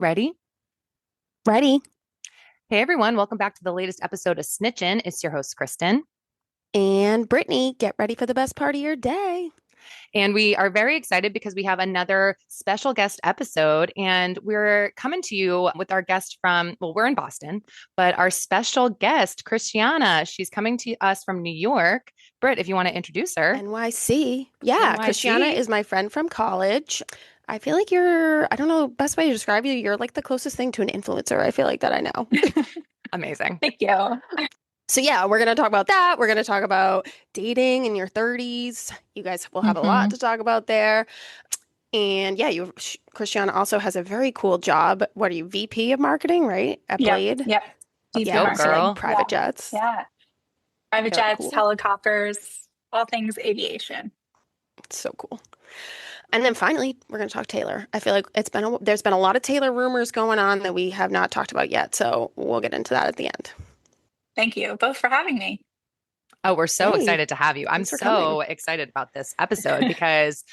Ready? Ready. Hey everyone, welcome back to the latest episode of Snitchin'. It's your host, Kristen. And Brittany, get ready for the best part of your day. And we are very excited because we have another special guest episode. And we're coming to you with our guest from, well, we're in Boston, but our special guest, Christiana, she's coming to us from New York. Britt, if you want to introduce her, NYC. Yeah, Christiana NYC. is my friend from college. I feel like I don't know, best way to describe you, you're like the closest thing to an influencer I feel like that I know. Amazing. Thank you. So yeah, we're going to talk about that. We're going to talk about dating in your 30s. You guys will have a lot hmm to talk about there. And yeah, Christiana also has a very cool job. What are you, VP of marketing, right? At Yep. Blade? Yep. Let's VP go, Yeah, so like marketing. girl. Yeah. private jets. Yeah. Private Very jets, cool. helicopters, all things aviation. So cool. And then finally, we're going to talk Taylor. I feel like there's been a lot of Taylor rumors going on that we have not talked about yet, so we'll get into that at the end. Thank you both for having me. Oh, we're so Hey, excited to have you. I'm thanks for coming. so excited about this episode because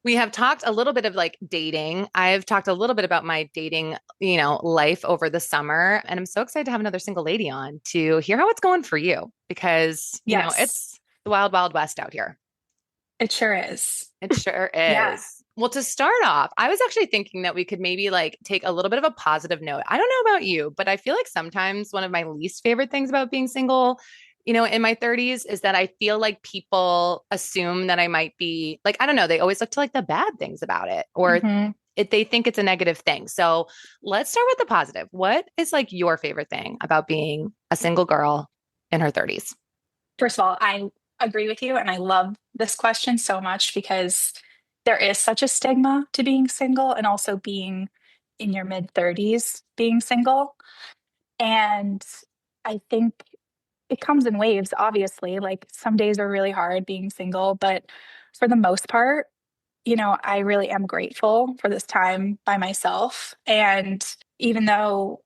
we have talked a little bit of like dating. I've talked a little bit about my dating, life over the summer. And I'm so excited to have another single lady on to hear how it's going for you because, Yes, it's the wild, wild west out here. it sure is. It sure Yeah. is. Well, to start off, I was actually thinking that we could maybe like take a little bit of a positive note. I don't know about you, but I feel like sometimes one of my least favorite things about being single, in my 30s is that I feel like people assume that I might be like, I don't know, they always look to like the bad things about it or hmm they think it's a negative thing. So let's start with the positive. What is like your favorite thing about being a single girl in her 30s? First of all, I agree with you, and I love this question so much because there is such a stigma to being single and also being in your mid 30s being single. And I think it comes in waves, obviously. Like some days are really hard being single, but for the most part, I really am grateful for this time by myself. And even though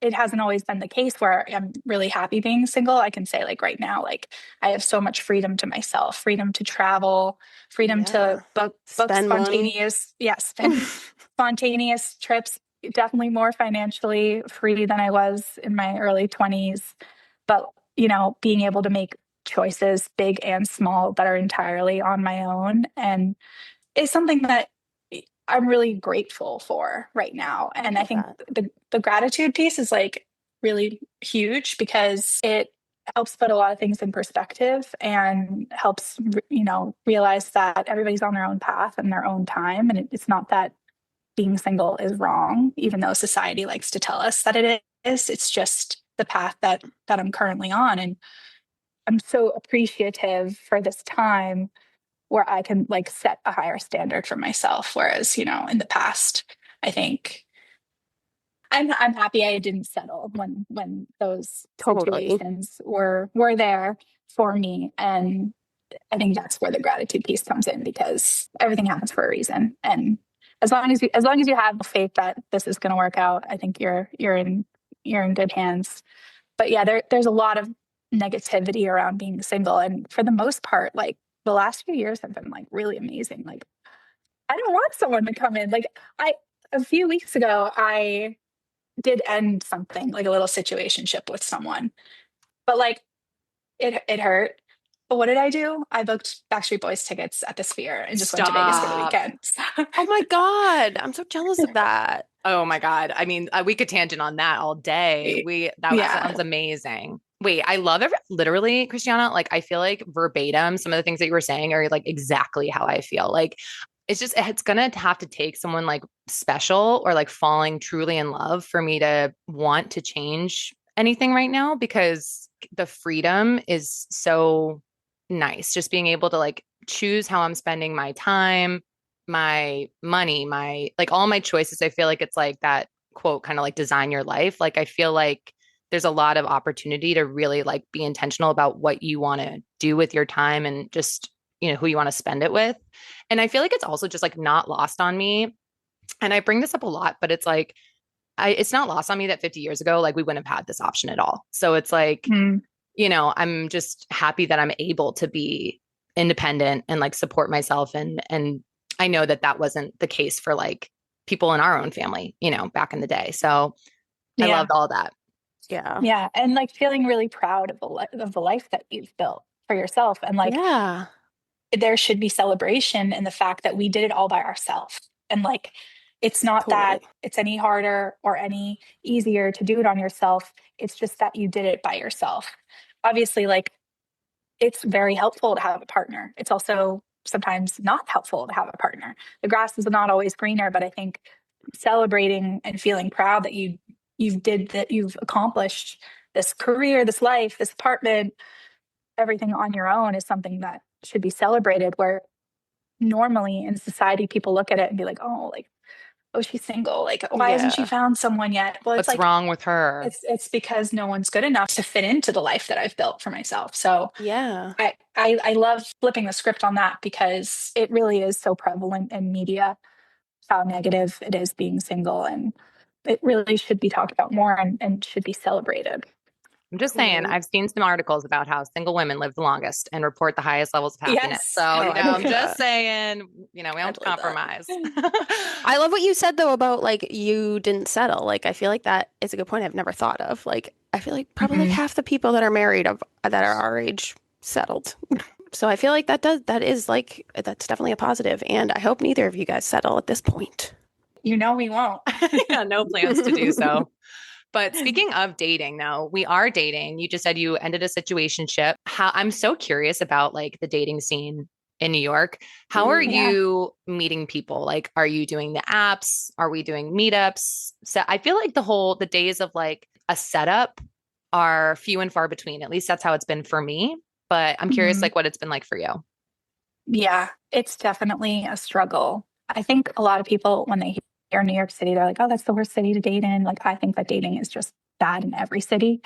it hasn't always been the case where I'm really happy being single, I can say like right now, like I have so much freedom to myself, freedom to travel, freedom Yeah. to book Spend money. spontaneous, yes, spontaneous trips, definitely more financially free than I was in my early 20s. But, being able to make choices, big and small, that are entirely on my own and is something that I'm really grateful for right now. I And I love think that. the gratitude piece is like really huge because it helps put a lot of things in perspective and helps, realize that everybody's on their own path and their own time. And it's not that being single is wrong, even though society likes to tell us that it is. It's just the path that I'm currently on. And I'm so appreciative for this time where I can like set a higher standard for myself. Whereas, in the past, I think I'm happy I didn't settle when those Totally. situations were there for me. And I think that's where the gratitude piece comes in because everything happens for a reason. And as long as you have faith that this is going to work out, I think you're in good hands. But yeah, there's a lot of negativity around being single, and for the most part, like the last few years have been like really amazing. Like I don't want someone to come in. Like I a few weeks ago, I did end something like a little situationship with someone, but like it hurt. But what did I do? I booked Backstreet Boys tickets at the Sphere and just went to Vegas for the Stop. weekend. Oh my God. I'm so jealous of that. Oh my God. I mean, we could tangent on that all day. That Yeah. sounds amazing. Wait, I love literally, Christiana. Like, I feel like verbatim, some of the things that you were saying are like exactly how I feel. Like, it's gonna have to take someone like special or like falling truly in love for me to want to change anything right now because the freedom is so nice. Just being able to like choose how I'm spending my time, my money, my like all my choices. I feel like it's like that quote, kind of like design your life. Like, I feel like there's a lot of opportunity to really like be intentional about what you want to do with your time and just, who you want to spend it with. And I feel like it's also just like not lost on me. And I bring this up a lot, but it's like, it's not lost on me that 50 years ago, like we wouldn't have had this option at all. So it's like, Mm, I'm just happy that I'm able to be independent and like support myself. And I know that that wasn't the case for like people in our own family, back in the day. So I Yeah. loved all that. Yeah. Yeah. And like feeling really proud of of the life that you've built for yourself. And like Yeah. there should be celebration in the fact that we did it all by ourselves. And like it's not that Totally. it's any harder or any easier to do it on yourself. It's just that you did it by yourself. Obviously, like it's very helpful to have a partner. It's also sometimes not helpful to have a partner. The grass is not always greener, but I think celebrating and feeling proud that you've accomplished this career, this life, this apartment, everything on your own is something that should be celebrated. Where normally in society people look at it and be like, oh, like, oh, she's single. Like, why hasn't she Yeah. found someone yet? Well, it's What's like wrong with her? it's because no one's good enough to fit into the life that I've built for myself. So Yeah. I love flipping the script on that because it really is so prevalent in media how negative it is being single, and it really should be talked about more and should be celebrated. I'm just saying, Totally. I've seen some articles about how single women live the longest and report the highest levels of happiness. Yes. So, Oh, I I'm believe just that. saying, we I don't believe that. compromise. I love what you said though about like you didn't settle. Like I feel like that is a good point I've never thought of. Like I feel like probably like Mhm. half the people that are married of that are our age settled. So I feel like that is like that's definitely a positive. And I hope neither of you guys settle at this point. You know we won't. Yeah, no plans to do so. But speaking of dating, though, we are dating. You just said you ended a situationship. How I'm so curious about like the dating scene in New York. How are Mm. Yeah. you meeting people? Like, are you doing the apps? Are we doing meetups? So I feel like the days of like a setup are few and far between. At least that's how it's been for me. But I'm curious, Mhm. like, what it's been like for you. Yeah, it's definitely a struggle. I think a lot of people, when they hear New York City, they're like, oh, that's the worst city to date in. Like, I think that dating is just bad in every city.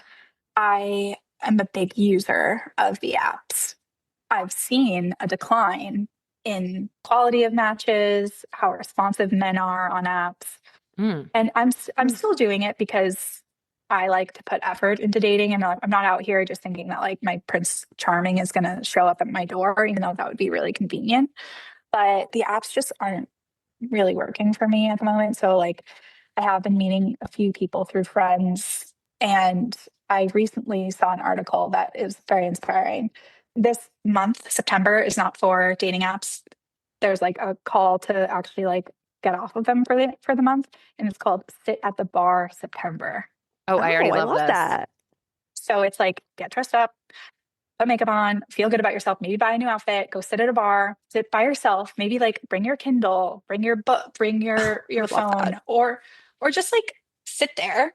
I am a big user of the apps. I've seen a decline in quality of matches, how responsive men are on apps. Mm. And I'm Mm. still doing it because I like to put effort into dating. And I'm not out here just thinking that like my Prince Charming is going to show up at my door, even though that would be really convenient. But the apps just aren't really working for me at the moment. So like I have been meeting a few people through friends, and I recently saw an article that is very inspiring. This month, September, is not for dating apps. There's like a call to actually like get off of them for the month, and it's called Sit at the Bar September. Oh, I Oh, already I love love this. that. So it's like get dressed up, put makeup on, feel good about yourself, maybe buy a new outfit, go sit at a bar, sit by yourself, maybe like bring your Kindle, bring your book, bring I your would love that. phone, or just like sit there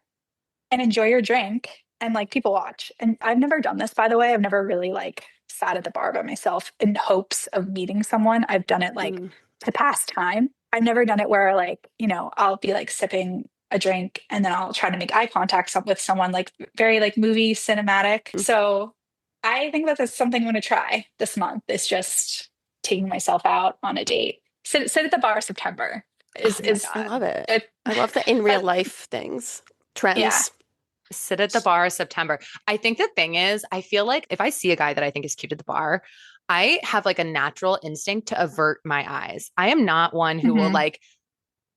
and enjoy your drink and like people watch. And I've never done this, by the way. I've never really like sat at the bar by myself in hopes of meeting someone. I've done it like Mm. to pass time. I've never done it where like, I'll be like sipping a drink and then I'll try to make eye contact with someone like very like movie cinematic. So I think that that's something I'm going to try this month is just taking myself out on a date. Sit at the bar September Oh my is I God. love it. it, I love the in real life things, yeah. trends. Sit at the bar September. I think the thing is, I feel like if I see a guy that I think is cute at the bar, I have like a natural instinct to avert my eyes. I am not one who will Mhm. like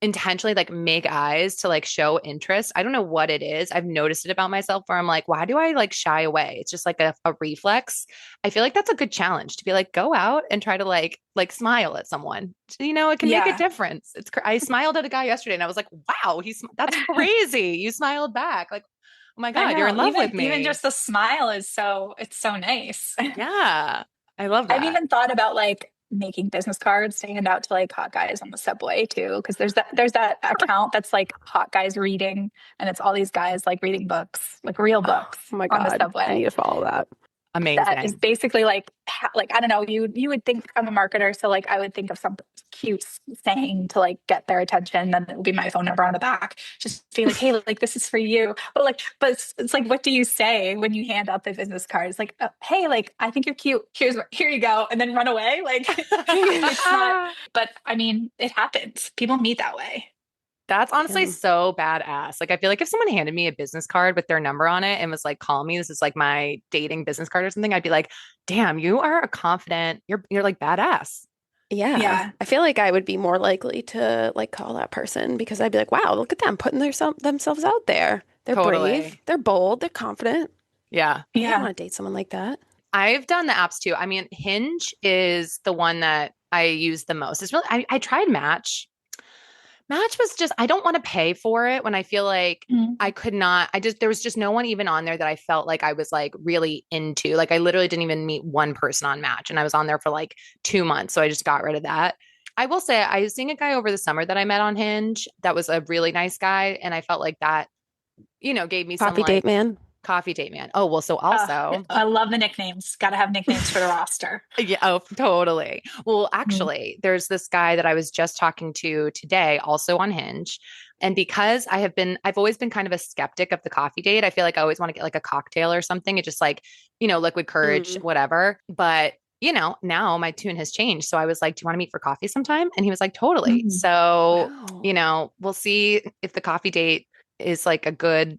intentionally like make eyes to like show interest. I don't know what it is. I've noticed it about myself where I'm like, why do I like shy away? It's just like a reflex. I feel like that's a good challenge to be like, go out and try to like smile at someone. It can make a Yeah. difference. I smiled at a guy yesterday and I was like, wow, that's crazy. You smiled back. Like, oh my I God, you're know. in love with Even me. just the smile is it's so nice. Yeah. I love I've that. even thought about like making business cards to hand out to like hot guys on the subway too, because there's that account that's like hot guys reading, and it's all these guys like reading books, like real Oh books my on the God. I need subway. to follow that. That is Amazing. basically like like I don't know, you would think I'm a marketer, so like I would think of something cute saying to like get their attention, then it would be my phone number on the back, just being like, hey, like this is for you. But it's like, what do you say when you hand out the business cards? Like, hey, like I think you're cute. Here you go, and then run away. Like it's not. But I mean, it happens. People meet that way. That's honestly Damn. so badass. Like, I feel like if someone handed me a business card with their number on it and was like, call me, this is like my dating business card or something, I'd be like, damn, you are a confident, you're like badass. Yeah. Yeah. I feel like I would be more likely to like call that person because I'd be like, wow, look at them putting themselves out there. They're brave, Totally. they're bold, they're confident. Yeah. I would Yeah. want to date someone like that. I've done the apps too. I mean, Hinge is the one that I use the most. It's really, I tried Match. Match was just, I don't want to pay for it when I feel like I Mm. could not, there was just no one even on there that I felt like I was like really into. Like I literally didn't even meet one person on Match and I was on there for like 2 months. So I just got rid of that. I will say I was seeing a guy over the summer that I met on Hinge that was a really nice guy. And I felt like that, gave me some Coffee date like man. coffee date man. Oh, well, so also I love the nicknames. Got to have nicknames for the roster. yeah, oh, totally. Well, Mm. actually, there's this guy that I was just talking to today, also on Hinge. And because I've always been kind of a skeptic of the coffee date. I feel like I always want to get like a cocktail or something. It just like, liquid courage, Mm. whatever. But, now my tune has changed. So I was like, do you want to meet for coffee sometime? And he was like, totally. Mm. So, Wow. we'll see if the coffee date is like a good,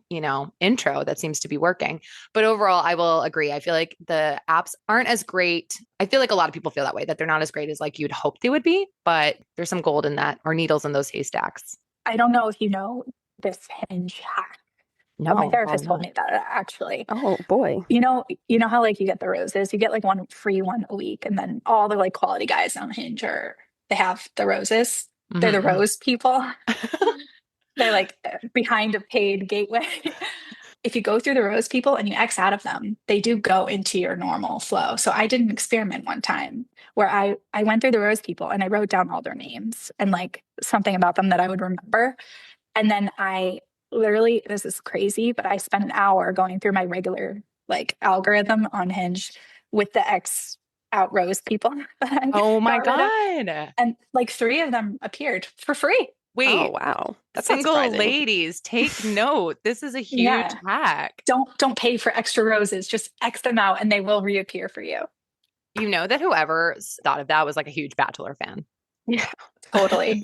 intro that seems to be working. But overall, I will agree. I feel like the apps aren't as great. I feel like a lot of people feel that way, that they're not as great as like you'd hope they would be, but there's some gold in that or needles in those haystacks. I don't know if you know this Hinge hack, but my No, probably therapist told not. me that actually. Oh boy. You know how like you get the roses, you get like one free one a week, and then all the like quality guys on Hinge they have the roses. They're the Mhm. rose people. They're like behind a paid gateway. If you go through the rose people and you X out of them, they do go into your normal flow. So I did an experiment one time where I went through the rose people and I wrote down all their names and like something about them that I would remember. And then I literally, this is crazy, but I spent an hour going through my regular like algorithm on Hinge with the X out rose people that I Oh my got rid of. God. And like three of them appeared for free. Oh Wait, wow. That's not single surprising. ladies, take note. This is a huge Yeah. hack. Don't pay for extra roses. Just X them out and they will reappear for you. You know that whoever thought of that was like a huge Bachelor fan. Yeah, totally.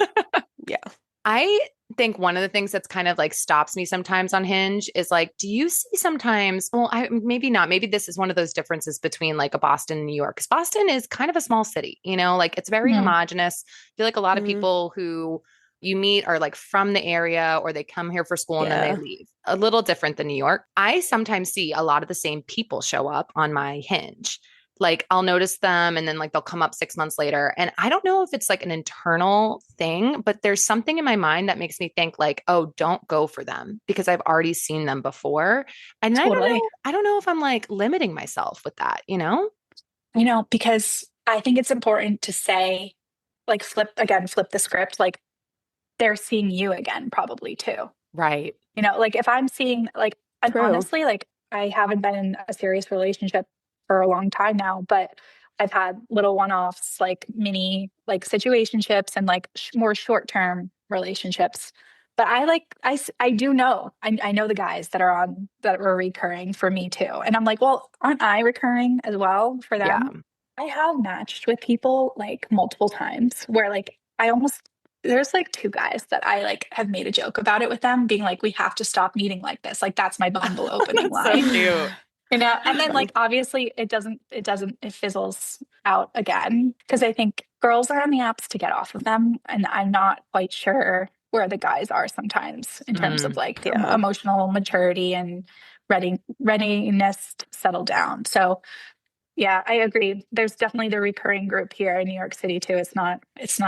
Yeah. I think one of the things that's kind of like stops me sometimes on Hinge is like, do you see sometimes, well, I maybe not, maybe this is one of those differences between like a Boston and New York. Because Boston is kind of a small city, like it's very Mm, homogenous. I feel like a lot of Mm. people who you meet are like from the area or they come here for school and then they Yeah. leave. A little different than New York. I sometimes see a lot of the same people show up on my Hinge. Like I'll notice them and then like they'll come up 6 months later. And I don't know if it's like an internal thing, but there's something in my mind that makes me think like, oh, don't go for them because I've already seen them before. And totally. I don't know if I'm like limiting myself with that? Because I think it's important to say, like, flip the script. Like, they're seeing you again, probably too. Right. Like if I'm seeing, like, and True. honestly, like, I haven't been in a serious relationship for a long time now, but I've had little one offs, like, mini, like, situationships and like more short term relationships. But I do know, I know the guys that were recurring for me too. And I'm like, well, aren't I recurring as well for Yeah. them? I have matched with people like multiple times where like I almost there's like two guys that I like have made a joke about it with them, being like, we have to stop meeting like this. Like that's my Bumble opening That's so line. cute. And then like obviously it fizzles out again. Cause I think girls are on the apps to get off of them. And I'm not quite sure where the guys are sometimes in terms of Mm, like Yeah. emotional maturity and readiness to settle down. So yeah, I agree. There's definitely the recurring group here in New York City too. It's not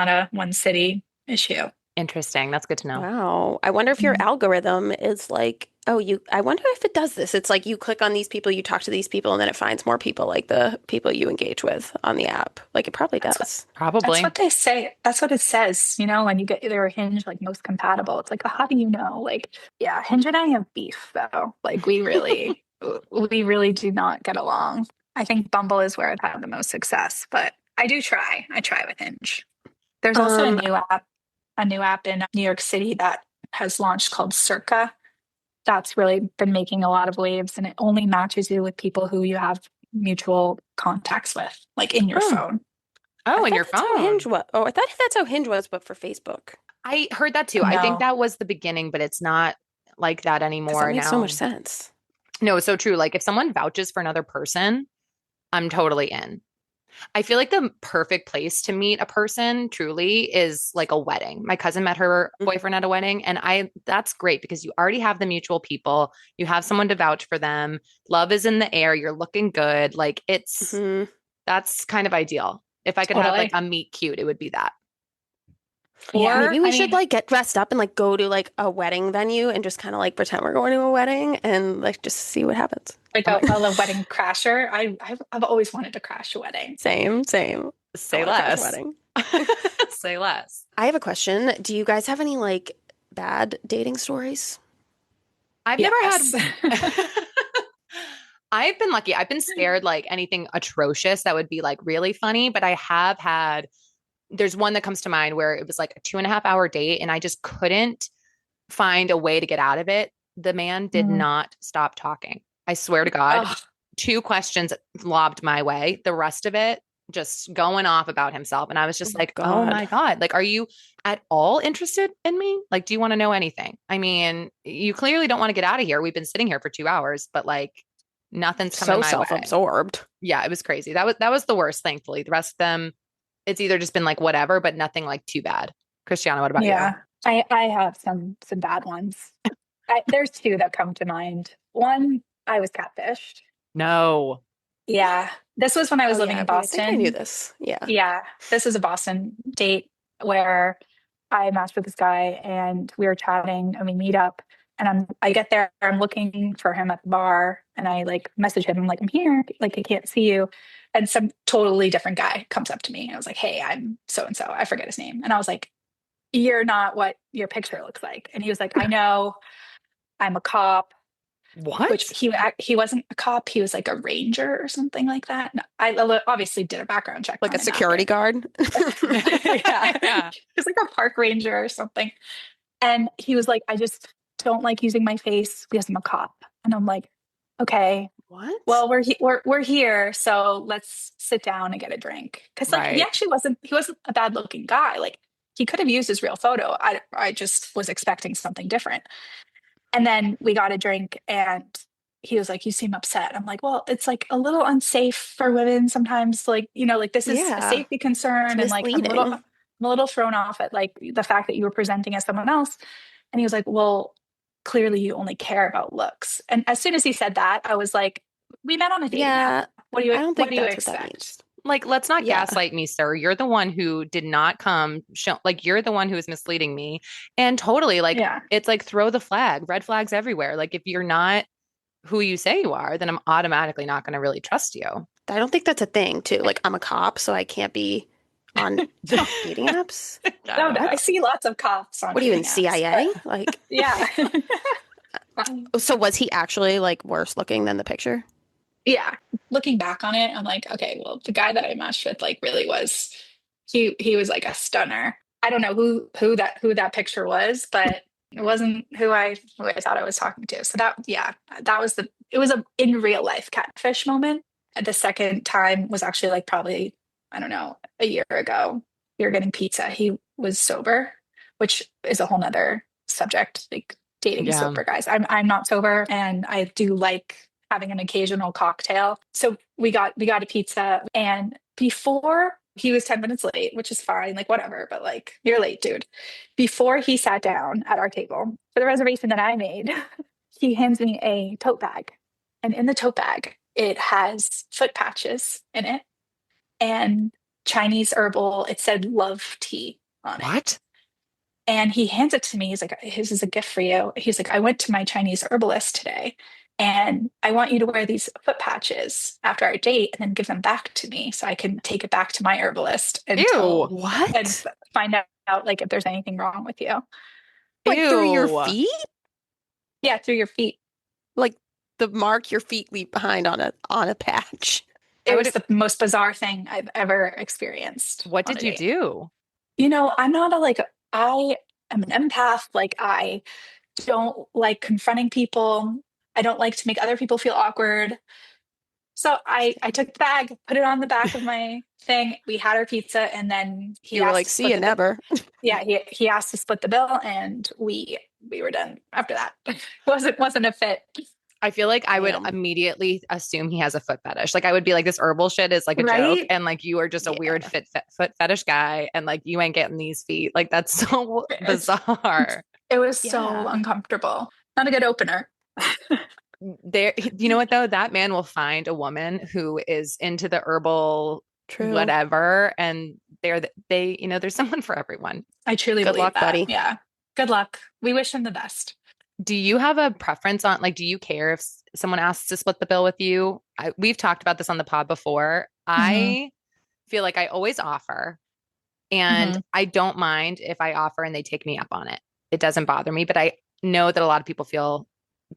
a one city issue. interesting. That's good to know. Wow. I wonder if your Mm. algorithm is like, I wonder if it does this. It's like you click on these people, you talk to these people, and then it finds more people like the people you engage with on the app. Like it probably That's what does. that's Probably. what they say. That's what it says, when you get their Hinge like most compatible. It's like, how do you know? Like, yeah, Hinge and I have beef though. Like we really do not get along. I think Bumble is where I've had the most success, but I do try. I try with Hinge. There's also Um, a new app in New York City that has launched called Circa. That's really been making a lot of waves, and it only matches you with people who you have mutual contacts with, like in your oh, phone. I Oh, and thought your that's how Hinge phone. was. Oh, I thought that's how Hinge was, but for Facebook. I heard that too. I think No, that was the beginning, but it's not like that Because that anymore makes so much now. sense. No, it's so true. Like if someone vouches for another person, I'm totally in. I feel like the perfect place to meet a person truly is like a wedding. My cousin met her Mhm. boyfriend at a wedding, and I that's great because you already have the mutual people. You have someone to vouch for them. Love is in the air. You're looking good. Like it's Mhm. that's kind of ideal. If I could have like Totally. a meet cute, it would be that. Yeah. Maybe Or we I should mean, like get dressed up and like go to like a wedding venue and just kind of like pretend we're going to a wedding and like just see what happens. like a wedding crasher. I've always wanted to crash a wedding. Same, same. I say want to crash a less. wedding. Say less. I have a question. Do you guys have any like bad dating stories? I've never Yes. had I've been lucky. I've been spared like anything atrocious that would be like really funny, but I have had there's one that comes to mind where it was like a 2.5 hour date and I just couldn't find a way to get out of it. The man did Mm. not stop talking. I swear to God, Oh, two questions lobbed my way. The rest of it just going off about himself. And I was just Oh like, oh God. my God, like, are you at all interested in me? Like, do you want to know anything? I mean, you clearly don't want to get out of here. We've been sitting here for 2 hours, but like, nothing's coming So my way. self-absorbed. Yeah, it was crazy. That was the worst, thankfully. The rest of them, it's either just been like whatever, but nothing like too bad. Christiana, what about you? yeah. I have some bad ones. There's two that come to mind. One, I was catfished. No. Yeah. This was when I was Oh living in yeah, I think I knew Boston. this. Yeah. Yeah. This is a Boston date where I matched with this guy and we were chatting and we meet up and I get there, I'm looking for him at the bar and I like message him, I'm like, I'm here, like I can't see you. And some totally different guy comes up to me. I was like, hey, I'm so and so. I forget his name. And I was like, you're not what your picture looks like. And he was like, I know, I'm a cop, which What? he wasn't a cop. He was like a ranger or something like that. No, obviously did a background check Like a on him security after. guard. Yeah, Yeah. he was like a park ranger or something. And he was like, I just don't like using my face because I'm a cop. And I'm like, okay, What? well, we're here, so let's sit down and get a drink. Because like Right. he wasn't a bad looking guy. Like he could have used his real photo. I just was expecting something different. And then we got a drink and he was like, you seem upset. I'm like, well, it's like a little unsafe for women sometimes, like, like this is a Yeah. safety It's concern. And like misleading. I'm a little thrown off at like the fact that you were presenting as someone else. And he was like, well, clearly you only care about looks. And as soon as he said that, I was like, we met on a dating app. Yeah. I don't What think do you that's what that expect? means. Like, let's not Yeah. gaslight me, sir. You're the one who did not come show, like you're the one who is misleading me. And totally, like Yeah. it's like throw the flag, red flags everywhere. Like if you're not who you say you are, then I'm automatically not going to really trust you. I don't think that's a thing too. Like I'm a cop, so I can't be on dating apps. I No, don't I know. see lots of cops on What are you in dating apps, but CIA? Like yeah. so was he actually like worse looking than the picture? Yeah, looking back on it, I'm like, okay, well, the guy that I matched with like really was he was like a stunner. I don't know who that picture was, but it wasn't who I thought I was talking to. So that yeah, that was the it was a in real life catfish moment. The second time was actually like probably I don't know a year ago. We were getting pizza. He was sober, which is a whole nother subject. Like dating Yeah. sober guys. I'm not sober, and I do like having an occasional cocktail. So we got a pizza, and before he was 10 minutes late, which is fine, like whatever, but like you're late, dude. Before he sat down at our table for the reservation that I made, he hands me a tote bag. And in the tote bag, it has foot patches in it and Chinese herbal. It said love tea on it. What? And he hands it to me. He's like, this is a gift for you. He's like, I went to my Chinese herbalist today and I want you to wear these foot patches after our date and then give them back to me so I can take it back to my herbalist and Ew. and What? find out like if there's anything wrong with you. Like through your Ew. feet? Yeah, through your feet. Like the mark your feet leave behind on a patch. I It was would the most bizarre thing I've ever experienced what on a did you date. do? I'm not a like I am an empath. Like I don't like confronting people. I don't like to make other people feel awkward. So I took the bag, put it on the back of my thing. We had our pizza, and then he You were asked like, to see split you the bill. never. Yeah, he asked to split the bill, and we were done after that. Wasn't a fit. I feel like I would Damn. immediately assume he has a foot fetish. Like I would be like, this herbal shit is like a joke, Right? and like you are just a weird Yeah. foot fetish guy, and like you ain't getting these feet. Like that's so It's, bizarre. it was so Yeah. uncomfortable. Not a good opener. There, you know what though? That man will find a woman who is into the herbal True. whatever, and there's someone for everyone. I truly Good believe luck, that. buddy. Yeah. Good luck. We wish him the best. Do you have a preference on like, do you care if someone asks to split the bill with you? We've talked about this on the pod before. Hmm. I feel like I always offer, and Hmm. I don't mind if I offer and they take me up on it. It doesn't bother me, but I know that a lot of people feel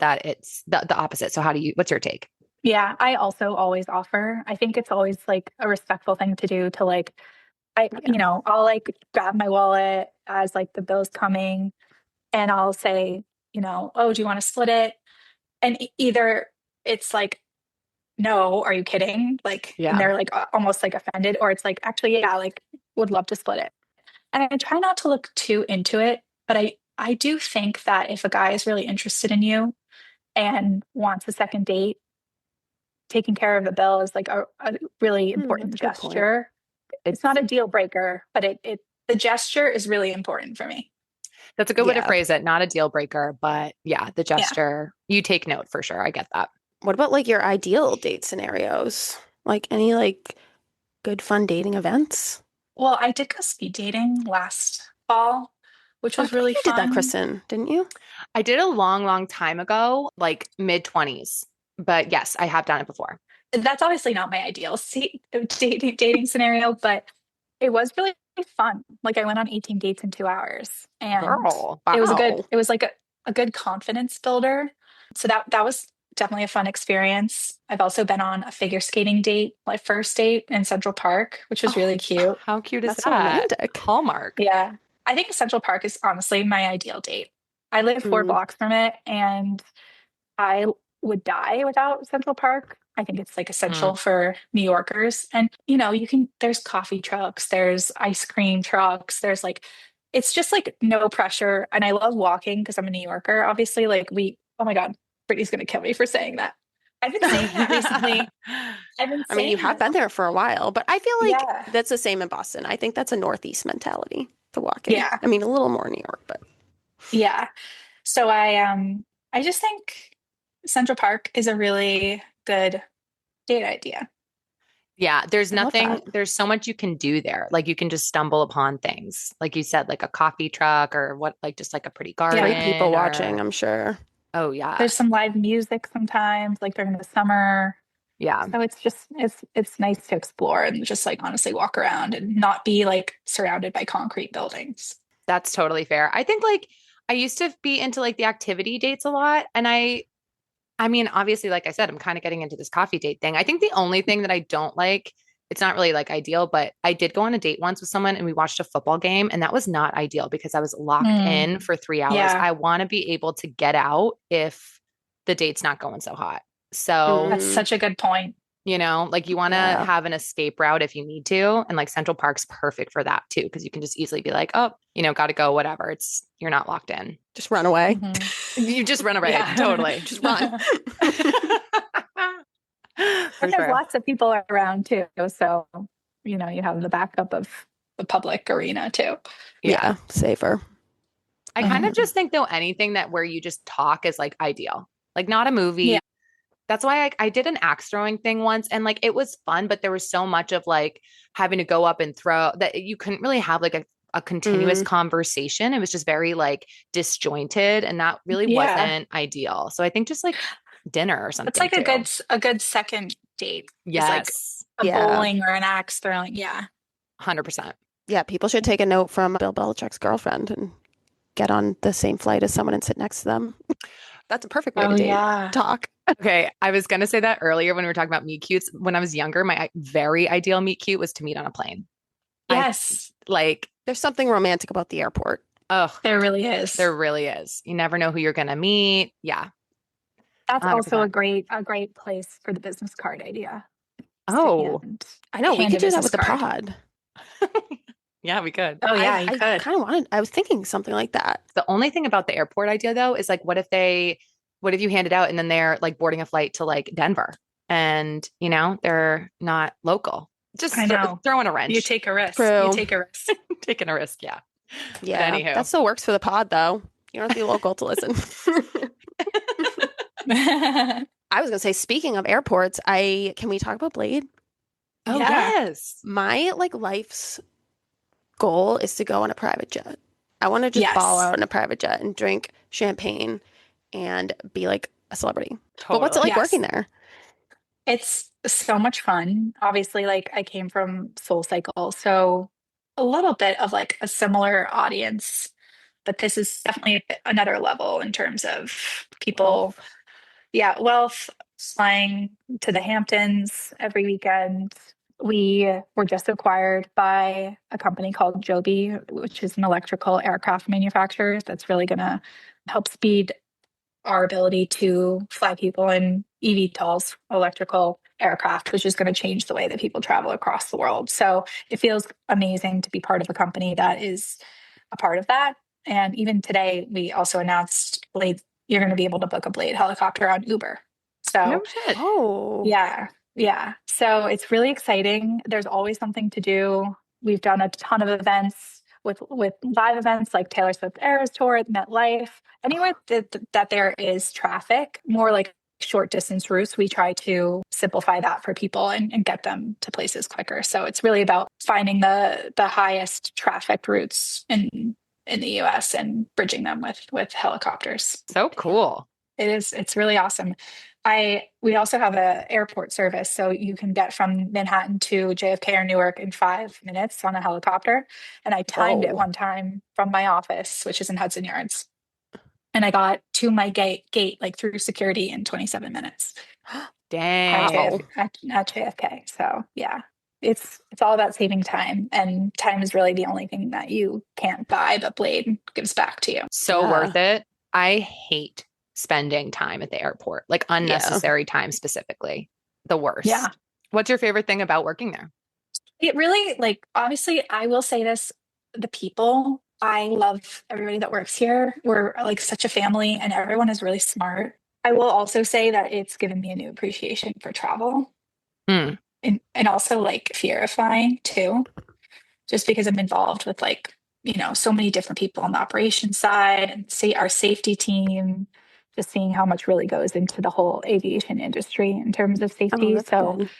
that it's the opposite. So what's your take? Yeah, I also always offer. I think it's always like a respectful thing to do to like Yeah. I'll like grab my wallet as like the bill's coming and I'll say, oh, do you want to split it? And either it's like, no, are you kidding? Like, and Yeah. they're like almost like offended, or it's like, actually, yeah, like would love to split it. And I try not to look too into it, but I do think that if a guy is really interested in you and wants a second date, taking care of the bill is like a really important That's a good point. gesture. It's It's not a deal breaker, but it the gesture is really important for me. That's a good way to Yeah. phrase it. Not a deal breaker, but yeah, the Yeah. gesture, you take note for sure. I get that. What about like your ideal date scenarios? Like any like good fun dating events? Well, I did go speed dating last fall, which Oh, I was believe really you did that, fun. Kristen, didn't you? I did a long, long time ago, like mid 20s. But yes, I have done it before. That's obviously not my ideal dating scenario, but it was really fun. Like I went on 18 dates in 2 hours and Girl. Wow. it was like a good confidence builder. So that was definitely a fun experience. I've also been on a figure skating date, like first date in Central Park, which was Oh, really cute. How cute is that's so that? romantic. Hallmark. Yeah. I think Central Park is honestly my ideal date. I live four Mm, blocks from it and I would die without Central Park. I think it's like Mm. essential for New Yorkers. And, there's coffee trucks, there's ice cream trucks, there's like, it's just like no pressure. And I love walking because I'm a New Yorker. Obviously, oh my God, Brittany's going to kill me for saying that. I've been saying that recently. I've been I mean, you saying have that. been there for a while, but I feel like Yeah. that's the same in Boston. I think that's a Northeast mentality to walking. Yeah. I mean, a little more New York, but Yeah. So I just think Central Park is a really good date idea. Yeah, I love that. there's so much you can do there. Like you can just stumble upon things. Like you said, like a coffee truck or what, like just like a pretty Yeah. Great people garden watching, or, I'm sure. oh yeah. There's some live music sometimes, like during the summer. Yeah, So it's nice to explore and just like honestly walk around and not be like surrounded by concrete buildings. that's totally fair. I think like I used to be into like the activity dates a lot. And I mean, obviously, like I said, I'm kind of getting into this coffee date thing. I think the only thing that I don't like, it's not really like ideal, but I did go on a date once with someone and we watched a football game, and that was not ideal because I was locked Mm, in for 3 hours. yeah, I want to be able to get out if the date's not going so hot. So, that's Mm, such a good point. like you want to yeah. have an escape route if you need to. And like Central Park's perfect for that too, because you can just easily be like, oh, got to go, whatever. You're not locked in. Just run away. Hmm. You just run away. Yeah. Totally. Just run. For And there's sure. lots of people around too. So, you have the backup of the public arena too. Yeah. Yeah, safer. I kind of Hmm. just think though anything that where you just talk is like ideal. Like not a Yeah. movie. That's why I did an axe throwing thing once and like it was fun, but there was so much of like having to go up and throw that you couldn't really have like a continuous Mm, conversation. It was just very like disjointed and that really Yeah. wasn't ideal. So I think just like dinner or It's something like too. a good second date is like Yes. a yeah. bowling or an axe throwing. Yeah. 100%. Yeah, people should take a note from Bill Belichick's girlfriend and get on the same flight as someone and sit next to them. That's a perfect way to Oh date. yeah. Talk. Okay. I was going to say that earlier when we were talking about meet cutes. When I was younger, my very ideal meet cute was to meet on a plane. I Yes, like, There's something romantic about the airport. oh, there really is. there really is. You never know who you're going to meet. Yeah, That's also 100%. a great place for the business card idea. Is to Oh, I know, we hand could a do that business with the card. pod. yeah, we could. Oh yeah, you I could. kind of wanted, I was thinking something like that. The only thing about the airport idea though is like, what if they what if you hand it out and then they're like boarding a flight to like Denver and, they're not local? I Just know. throwing a You wrench, take a risk. You True. take a risk. taking a risk. Yeah. But Yeah. That anywho, still works for the pod though. You don't have to be local to listen. I was gonna say, speaking of airports, I can we talk about Blade? oh, Yeah. yes. My like life's goal is to go on a private jet. I want to just ball Yes. out in a private jet and drink champagne and be like a celebrity. But what's it Totally. like working Yes. there? It's so much fun. Obviously, like I came from Soul Cycle, so a little bit of like a similar audience, but this is definitely another level in terms of people. Wealth. Yeah, wealth, flying to the Hamptons every weekend. We were just acquired by a company called Joby, which is an electrical aircraft manufacturer that's really going to help speed our ability to fly people in eVTOLs, electrical aircraft, which is going to change the way that people travel across the world. So it feels amazing to be part of a company that is a part of that. And even today, we also announced Blade, you're going to be able to book a Blade helicopter on Uber. No So shit. Oh, yeah, yeah. So it's really exciting. There's always something to do. We've done a ton of events with live events like Taylor Swift Eras Tour at MetLife. Anywhere that there is traffic, more like short distance routes, we try to simplify that for people and get them to places quicker. So it's really about finding the highest traffic routes in the US and bridging them with helicopters. So cool. It's really awesome. We also have a airport service, so you can get from Manhattan to JFK or Newark in 5 minutes on a helicopter. And I timed it whoa. one time from my office, which is in Hudson Yards. And I got to my gate like through security in 27 minutes Dang. at JFK. So yeah, it's all about saving time, and time is really the only thing that you can't buy, but Blade gives back to you. So Yeah. worth it. I hate spending time at the airport, like Yeah. unnecessary time specifically. The Yeah. worst. What's your favorite thing about working there? It really, like, obviously, I will say this, the people, I love everybody that works here. We're like such a family and everyone is really smart. I will also say that it's given me a new appreciation for travel Hmm. and also like fear of flying too, just because I'm involved with like, so many different people on the operations side and see our safety team, just seeing how much really goes into the whole aviation industry in terms of Oh, safety. that's So good.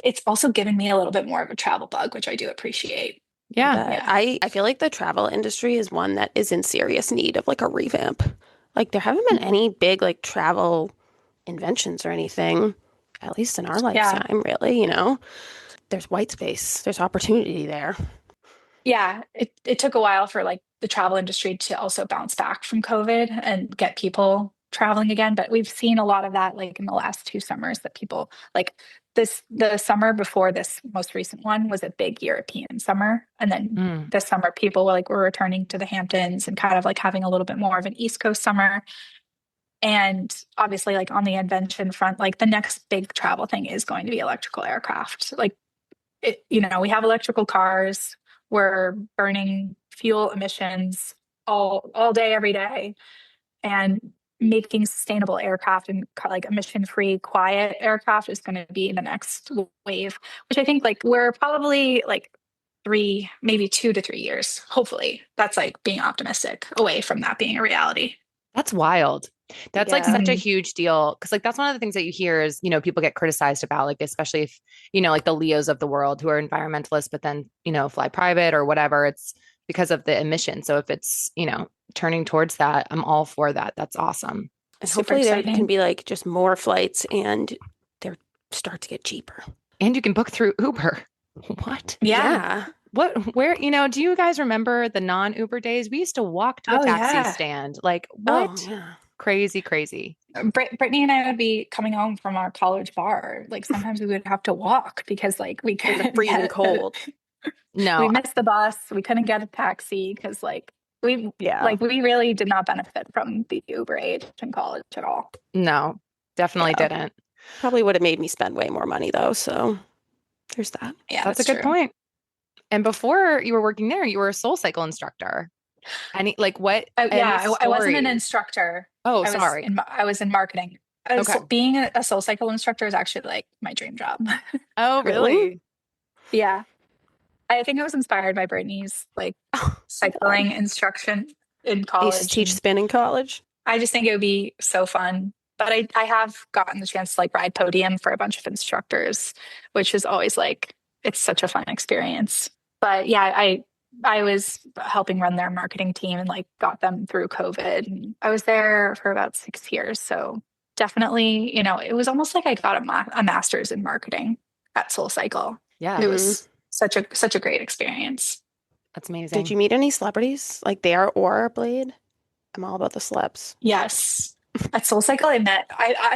it's also given me a little bit more of a travel bug, which I do appreciate. I Yeah. bet. Yeah. I feel like the travel industry is one that is in serious need of like a revamp. Like there haven't been any big like travel inventions or anything, at least in our Yeah. lifetime, really, you know. There's white space, there's opportunity there. Yeah. It took a while for like the travel industry to also bounce back from COVID and get people traveling again. But we've seen a lot of that like in the last 2 summers that people like the summer before this most recent one was a big European summer. And then Mm. this summer people were returning to the Hamptons and kind of like having a little bit more of an East Coast summer. And obviously, like on the invention front, like the next big travel thing is going to be electrical aircraft. Like we have electrical cars, we're burning fuel emissions all day every day, and making sustainable aircraft and like emission free quiet aircraft is going to be the next wave, which I think like we're probably like 2 to 3 years, hopefully. That's like being optimistic away from that being a reality. That's wild. That's like Yeah. such a Mhm. huge deal. Cause like that's one of the things that you hear is, people get criticized about, like, especially if, like the Leos of the world who are environmentalists, but then, fly private or whatever. It's because of the emission. So if it's, turning towards that, I'm all for that. That's awesome. And Super hopefully there can exciting. be like just more flights and they start to get cheaper. And you can book through Uber. What? Yeah. Yeah. Where, do you guys remember the non-Uber days? We used to walk to a Oh taxi yeah. stand. Like, Oh, what? yeah. Crazy, crazy. Brittany and I would be coming home from our college bar. Like sometimes we would have to walk because like we In the couldn't freezing get cold. we No, missed the bus. We couldn't get a taxi because Yeah. we really did not benefit from the Uber age in college at all. no, definitely Yeah. didn't. Probably would have made me spend way more money though. So there's that. Yeah, That's a that's good true. point. And before you were working there, you were a soul cycle instructor. Any like what Yeah, any I wasn't an stories? instructor. Oh, sorry. I was in marketing. Okay. Being a Soul Cycle instructor is actually like my dream job. Oh, Really? really? Yeah. I think I was inspired by Brittany's like Oh, so fun. cycling instruction in I used to college. teach And spin in college. I just think it would be so fun. But I have gotten the chance to like ride podium for a bunch of instructors, which is always like, it's such a fun experience. But yeah, I was helping run their marketing team and like got them through COVID. And I was there for about 6 years. So definitely, it was almost like I got a master's in marketing at Soul Cycle. Yeah, It Mm. was such a great experience. that's Did amazing. you meet any celebrities like there or Blade? I'm all about the celebs. Yes. At SoulCycle, I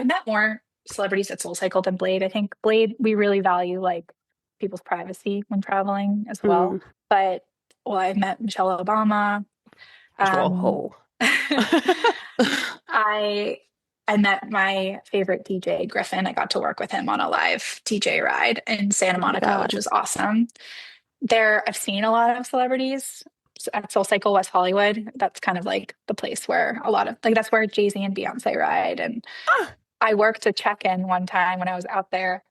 met more celebrities at SoulCycle than Blade. I think Blade, we really value like people's privacy when traveling as well. Mm. But well, I've met Michelle Obama. Um, Whoa. I I met my favorite DJ, Griffin. I got to work with him on a live DJ ride in Santa Oh my Monica, which God. was awesome. I've seen a lot of celebrities at SoulCycle West Hollywood. That's kind of like the place where a lot of like that's where Jay-Z and Beyonce ride. And Ah. I worked a check-in one time when I was out there.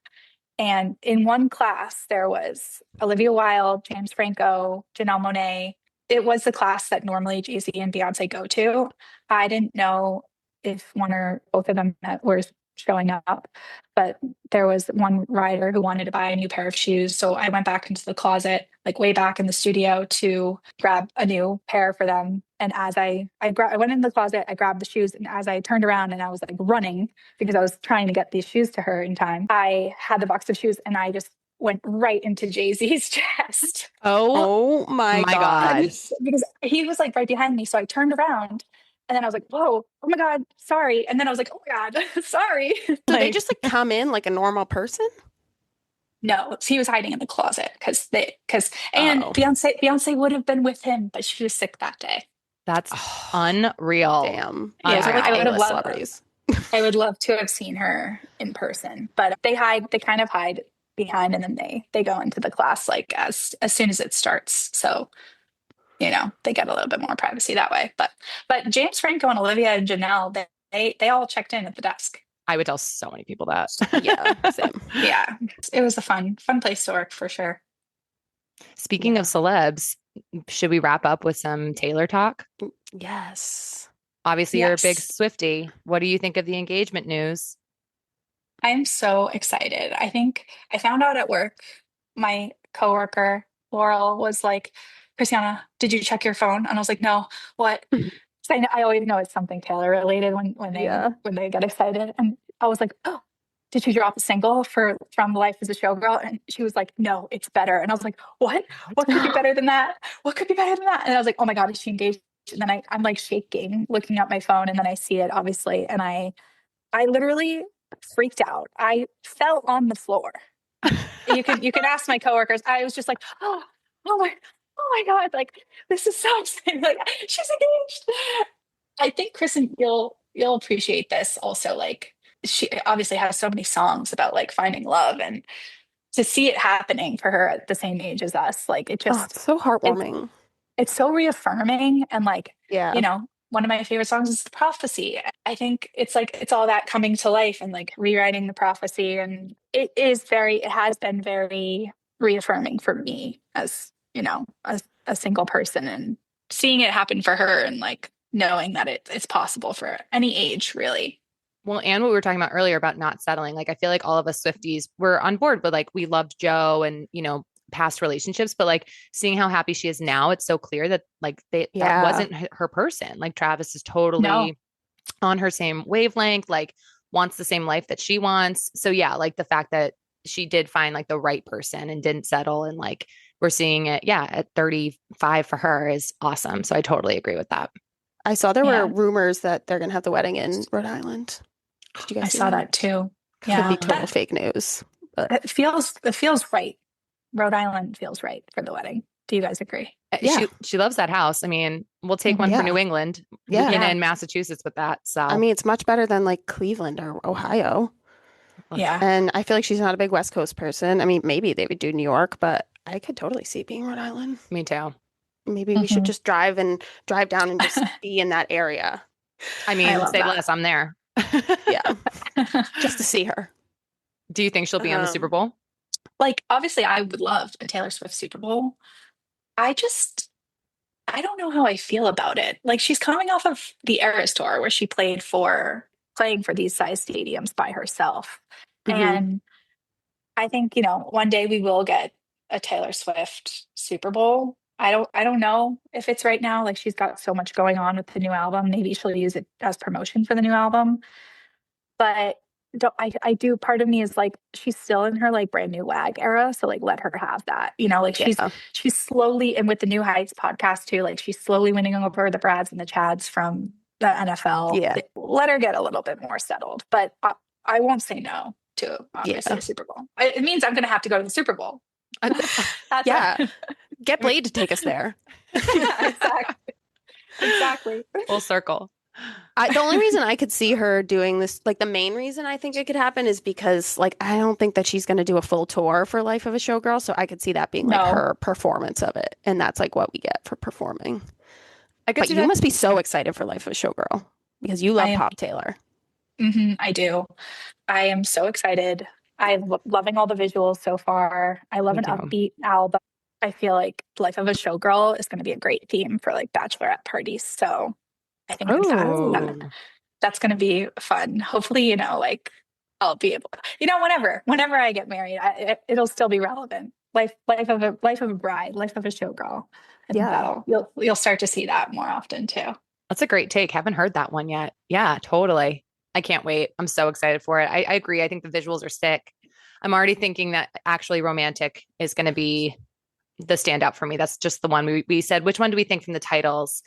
And in one class, there was Olivia Wilde, James Franco, Janelle Monáe. It was the class that normally Jay-Z and Beyonce go to. I didn't know if one or both of them were showing up, but there was one rider who wanted to buy a new pair of shoes. So I went back into the closet, like way back in the studio, to grab a new pair for them. And as I went in the closet, I grabbed the shoes, and as I turned around and I was like running because I was trying to get these shoes to her in time, I had the box of shoes and I just went right into Jay-Z's chest Oh Oh my my God. God. because he was like right behind me. So I turned around and then I was like, whoa, oh my God, sorry. And then I was like, oh my God, sorry. So they Like, just like come in like a normal person? no, he was hiding in the closet and Oh. Beyonce would have been with him, but she was sick that day. That's Oh, unreal. damn. Those are Yeah, like Unreal. A-list celebrities. I would love to have seen her in person, but they kind of hide behind and then they go into the class like as soon as it starts. So, they get a little bit more privacy that way. But James Franco and Olivia and Janelle, they all checked in at the desk. I would tell so many people that. Yeah, same. Yeah. It was a fun place to work for sure. Speaking of Yeah. celebs, should we wrap up with some Taylor talk? Yes. Obviously, you're a big Yes. Swiftie. What do you think of the engagement news? I'm so excited. I think I found out at work, my coworker, Laurel, was like, Christiana, did you check your phone? And I was like, no, what? 'Cause I always know it's something Taylor related Yeah. when they get excited. And I was like, oh, did you drop a single from Life as a Showgirl? And she was like, no, it's better. And I was like, what? What could be better than that? What could be better than that? And I was like, oh my God, is she engaged? And then I'm like shaking, looking at my phone, and then I see it obviously, and I literally freaked out. I fell on the floor. You can ask my coworkers. I was just like, oh my, oh my God, like this is so exciting. Like she's engaged. I think Kristen, you'll appreciate this also. Like she obviously has so many songs about like finding love, and to see it happening for her at the same age as us, like Oh, it's so it's heartwarming. it's so reaffirming. And like, Yeah. one of my favorite songs is The Prophecy. I think it's like it's all that coming to life and like rewriting the prophecy. And it has been very reaffirming for me as, a single person, and seeing it happen for her, and like knowing that it's possible for any age, really. Well, and what we were talking about earlier about not settling. Like, I feel like all of us Swifties were on board, but like we loved Joe and, past relationships, but like seeing how happy she is now, it's so clear that like that Yeah. wasn't her person. Like Travis is No, totally on her same wavelength, like wants the same life that she wants. So yeah, like the fact that she did find like the right person and didn't settle, and like we're seeing it, yeah, at 35 for her is awesome. So I totally agree with that. I saw there were yeah, rumors that they're gonna have the wedding in Rhode Island. Did you I guys see saw that? that too. Could Yeah, be total fake news, but it feels right. Rhode Island feels right for the wedding. Do you guys agree? yeah. She loves that house. I mean, we'll take one Hmm. for Yeah. New England. We've Yeah. been Yeah, in Massachusetts with that. I So mean, it's much better than like Cleveland or Ohio. yeah. And I feel like she's not a big West Coast person. I mean, maybe they would do New York, but I could totally see it being Rhode Island. me too. Maybe we should Hmm. just drive down and just be in that area. I I mean, love say that. less, I'm there. Yeah, just to see her. Do you think she'll be on the Super Um, Bowl? Like, obviously, I would love a Taylor Swift Super Bowl. I just, I don't know how I feel about it. Like, she's coming off of the Eras tour where she playing for these size stadiums by herself. mhm. And I think, one day we will get a Taylor Swift Super Bowl. I don't know if it's right now. Like, she's got so much going on with the new album. Maybe she'll use it as promotion for the new album. But I do, part of me is like, she's still in her like brand new WAG era. So like let her have that. Like Yeah, she's slowly, and with the New Heights podcast too, like she's slowly winning over the Brads and the Chads from the NFL. yeah, Let her get a little bit more settled. But I won't say no to obviously yeah, a Super Bowl. It means I'm gonna have to go to the Super Bowl. That's a, yeah. Get Blade to take us there. yeah, exactly. Exactly. Full circle. The only reason I could see her doing this, like the main reason I think it could happen is because like I don't think that she's going to do a full tour for Life of a Showgirl, so I could see that being like No. her performance of it, and that's like what we get for performing. I could But see you that. must be so excited for Life of a Showgirl because you I love am. Pop Taylor. I do. I am so excited. I'm loving all the visuals so far. I love Me an too. upbeat album. I feel like Life of a Showgirl is going to be a great theme for like bachelorette parties. So I think Oh, that's going to be fun. Hopefully, like I'll be able, whenever I get married, it'll still be relevant. Life of a bride, life of a showgirl. I think yeah. you'll start to see that more often too. That's a great take. Haven't heard that one yet. Yeah, totally. I can't wait. I'm so excited for it. I agree. I think the visuals are sick. I'm already thinking that actually romantic is going to be the standout for me. That's just the one we said. Which one do we think from the titles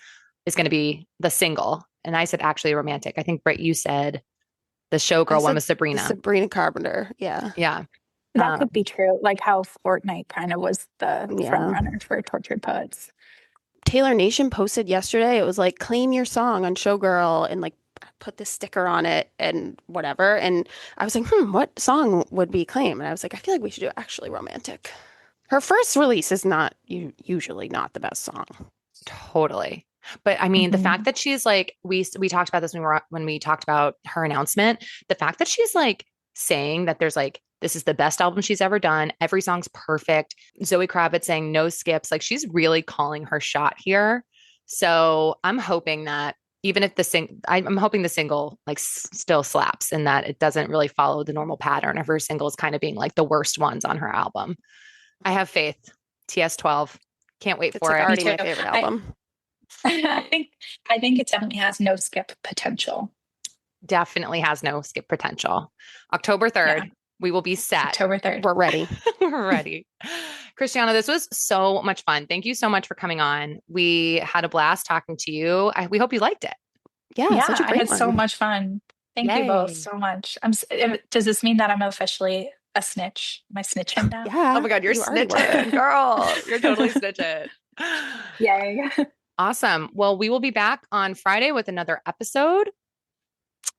is going to be the single? And I said actually romantic. I think Britt, you said the I showgirl one said was the Sabrina. Sabrina Carpenter. Yeah. Yeah. That Um, could be true, like how Fortnite kind of was the front Yeah. runner for Tortured Poets. Taylor Nation posted yesterday. It was like claim your song on Showgirl and like put this sticker on it and whatever. And I was like, what song would be claim? And I was like, I feel like we should do actually romantic. Her first release is not usually not the best song. Totally. But I mean, the fact Hmm. that she's like, we talked about this when we talked about her announcement, the fact that she's like saying that there's like, this is the best album she's ever done. Every song's perfect. Zoe Kravitz saying no skips. Like she's really calling her shot here. So I'm hoping that even if I'm hoping the single like still slaps and that it doesn't really follow the normal pattern of her singles kind of being like the worst ones on her album. I have faith. TS12. Can't wait It's for like it. Me already too. my favorite I album. I think it definitely has no skip potential. Definitely has no skip potential. October Yeah, 3rd, we will be set. October 3rd. We're ready. We're ready. Christiana, this was so much fun. Thank you so much for coming on. We had a blast talking to you. We hope you liked it. Yeah, Yeah, such a I great had so one. much fun. Thank you both Yay. so much. Does this mean that I'm officially a snitch? Am I snitching now? Oh Yeah, my God, you're you already were. snitching, girl. You're totally snitching. Yay. Awesome. Well, we will be back on Friday with another episode.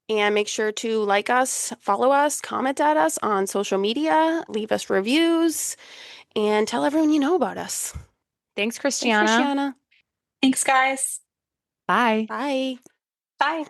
And make sure to like us, follow us, comment at us on social media, leave us reviews, and tell everyone you know about us. Thanks, Thanks, Christiana. Christiana. Thanks, guys. Bye. Bye. Bye.